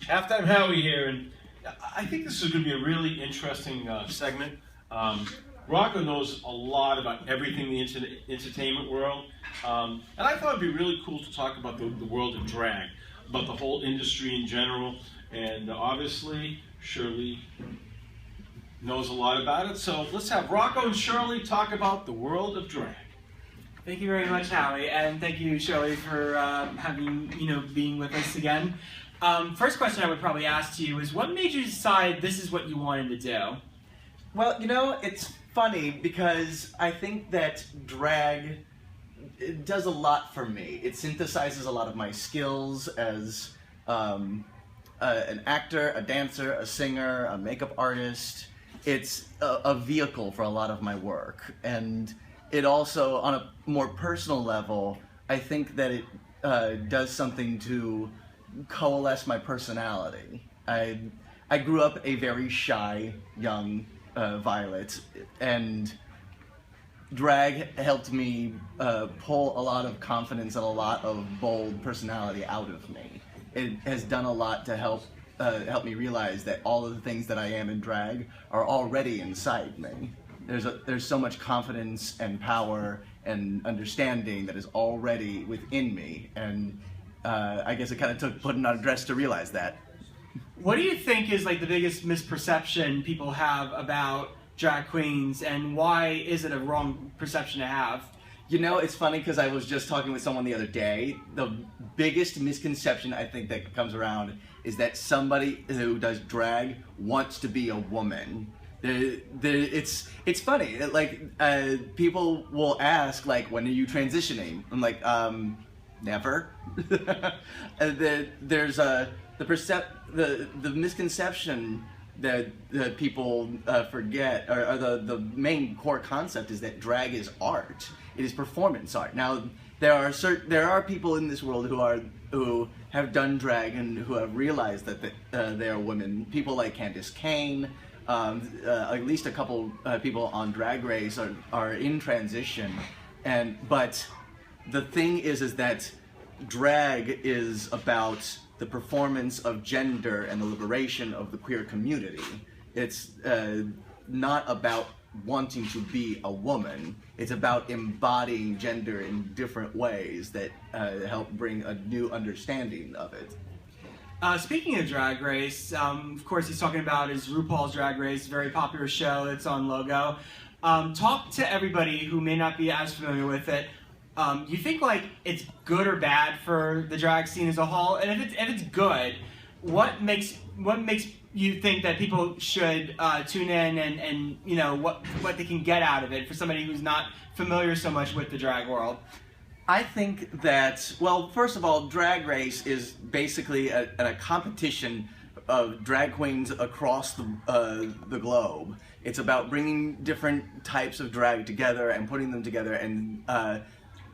Halftime Howie here, and I think this is going to be a really interesting segment. Rocco knows a lot about everything in the entertainment world, and I thought it'd be really cool to talk about the world of drag, about the whole industry in general, and obviously Shirley knows a lot about it. So let's have Rocco and Shirley talk about the world of drag. Thank you very much, Howie, and thank you, Shirley, for being with us again. First question I would probably ask you is, what made you decide this is what you wanted to do? Well, it's funny because I think that drag does a lot for me. It synthesizes a lot of my skills as an actor, a dancer, a singer, a makeup artist. It's a vehicle for a lot of my work. And it also, on a more personal level, I think that it does something to coalesce my personality. I grew up a very shy young Violet, and drag helped me pull a lot of confidence and a lot of bold personality out of me. It has done a lot to help me realize that all of the things that I am in drag are already inside me. There's so much confidence and power and understanding that is already within me, and I guess it kind of took putting on a dress to realize that. What do you think is like the biggest misperception people have about drag queens, and why is it a wrong perception to have? It's funny because I was just talking with someone the other day. The biggest misconception I think that comes around is that somebody who does drag wants to be a woman. It's funny. People will ask, like, when are you transitioning? I'm like, never. There's the misconception that people forget, or the main core concept is that drag is art. It is performance art. Now, there are people in this world who have done drag and who have realized that they are women. People like Candice Kane, at least a couple people on Drag Race are in transition, but the thing is that drag is about the performance of gender and the liberation of the queer community. It's not about wanting to be a woman. It's about embodying gender in different ways that help bring a new understanding of it. Speaking of Drag Race, of course he's talking about his RuPaul's Drag Race, very popular show that's on Logo. Talk to everybody who may not be as familiar with it. You think like it's good or bad for the drag scene as a whole? And if it's good, what makes you think that people should tune in and what they can get out of it for somebody who's not familiar so much with the drag world? I think that, well, first of all, Drag Race is basically a competition of drag queens across the globe. It's about bringing different types of drag together and putting them together and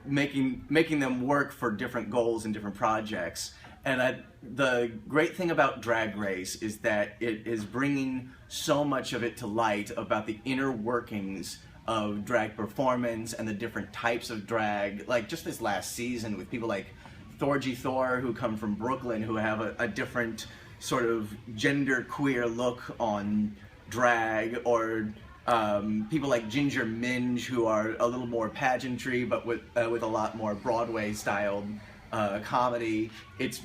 making them work for different goals and different projects. And the great thing about Drag Race is that it is bringing so much of it to light about the inner workings of drag performance and the different types of drag. Like just this last season with people like Thorgy Thor, who come from Brooklyn, who have a different sort of gender queer look on drag, or people like Ginger Minge, who are a little more pageantry but with a lot more Broadway styled comedy. It's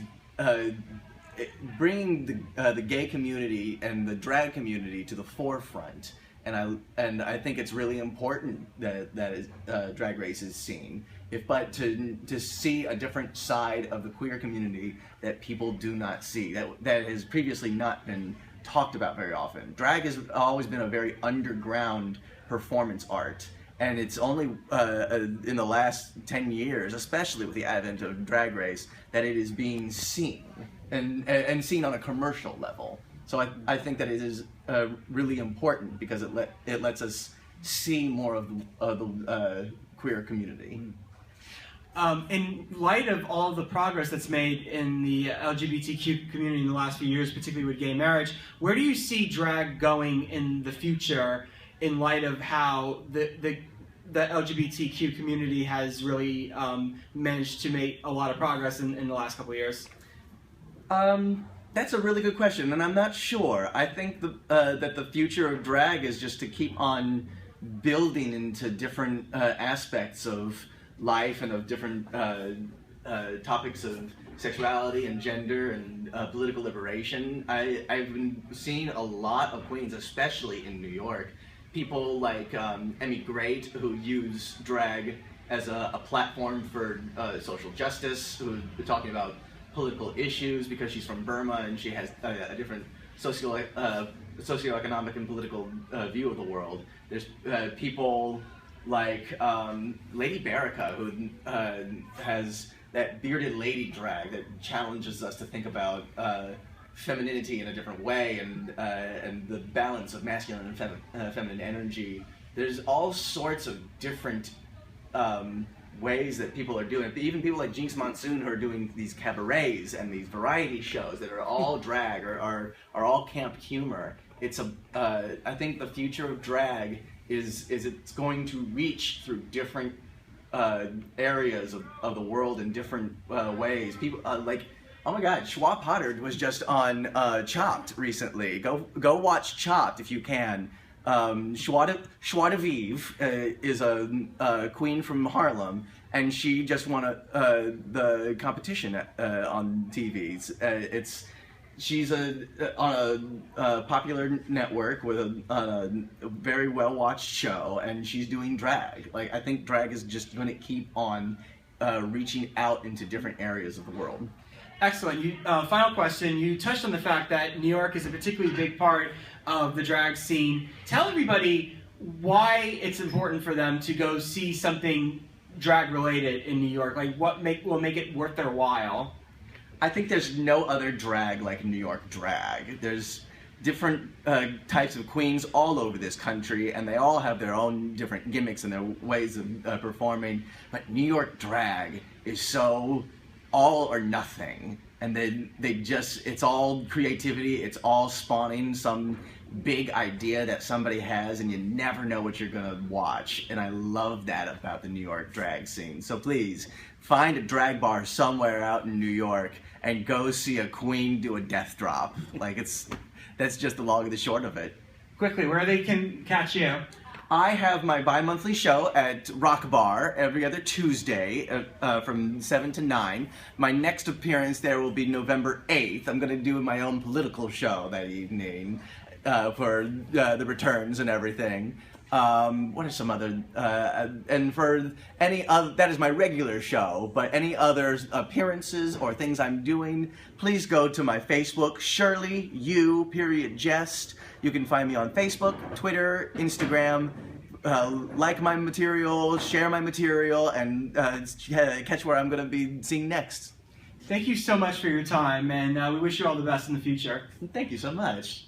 bringing the gay community and the drag community to the forefront. And I think it's really important that Drag Race is seen, but to see a different side of the queer community that people do not see, that has previously not been talked about very often. Drag has always been a very underground performance art, and it's only in the last 10 years, especially with the advent of Drag Race, that it is being seen and seen on a commercial level. So I think that it is really important because it lets us see more of the queer community. In light of all the progress that's made in the LGBTQ community in the last few years, particularly with gay marriage, where do you see drag going in the future in light of how the LGBTQ community has really managed to make a lot of progress in the last couple of years? That's a really good question, and I'm not sure. I think that the future of drag is just to keep on building into different aspects of life and of different topics of sexuality and gender and political liberation. I've been seeing a lot of queens, especially in New York, people like Emmy Great, who use drag as a platform for social justice, who are talking about political issues because she's from Burma and she has a different socioeconomic and political view of the world. There's people like Lady Baraka, who has that bearded lady drag that challenges us to think about femininity in a different way and the balance of masculine and feminine energy. There's all sorts of different ways that people are doing it. Even people like Jinx Monsoon, who are doing these cabarets and these variety shows that are all drag or are all camp humor. It's I think the future of drag is it's going to reach through different areas of the world in different ways. People like, oh my God, Schwa Potter was just on Chopped recently. Go watch Chopped if you can. Schwa de Vive is a queen from Harlem, and she just won the competition on TV. She's on a popular network with a very well-watched show, and she's doing drag. Like, I think drag is just going to keep on reaching out into different areas of the world. Excellent. Final question. You touched on the fact that New York is a particularly big part of the drag scene. Tell everybody why it's important for them to go see something drag-related in New York. Like, what will make it worth their while? I think there's no other drag like New York drag. There's different types of queens all over this country, and they all have their own different gimmicks and their ways of performing. But New York drag is so all or nothing, and they just, it's all creativity, it's all spawning some big idea that somebody has, and you never know what you're gonna watch. And I love that about the New York drag scene. So please, find a drag bar somewhere out in New York and go see a queen do a death drop. Like, that's just the long and the short of it. Quickly, where they can catch you? I have my bi-monthly show at Rock Bar every other Tuesday from 7 to 9. My next appearance there will be November 8th. I'm going to do my own political show that evening for the returns and everything. What are some other, and for any other, that is my regular show, but any other appearances or things I'm doing, please go to my Facebook, Shirley U.Jest. You can find me on Facebook, Twitter, Instagram, like my material, share my material, and catch where I'm going to be seeing next. Thank you so much for your time, and we wish you all the best in the future. Thank you so much.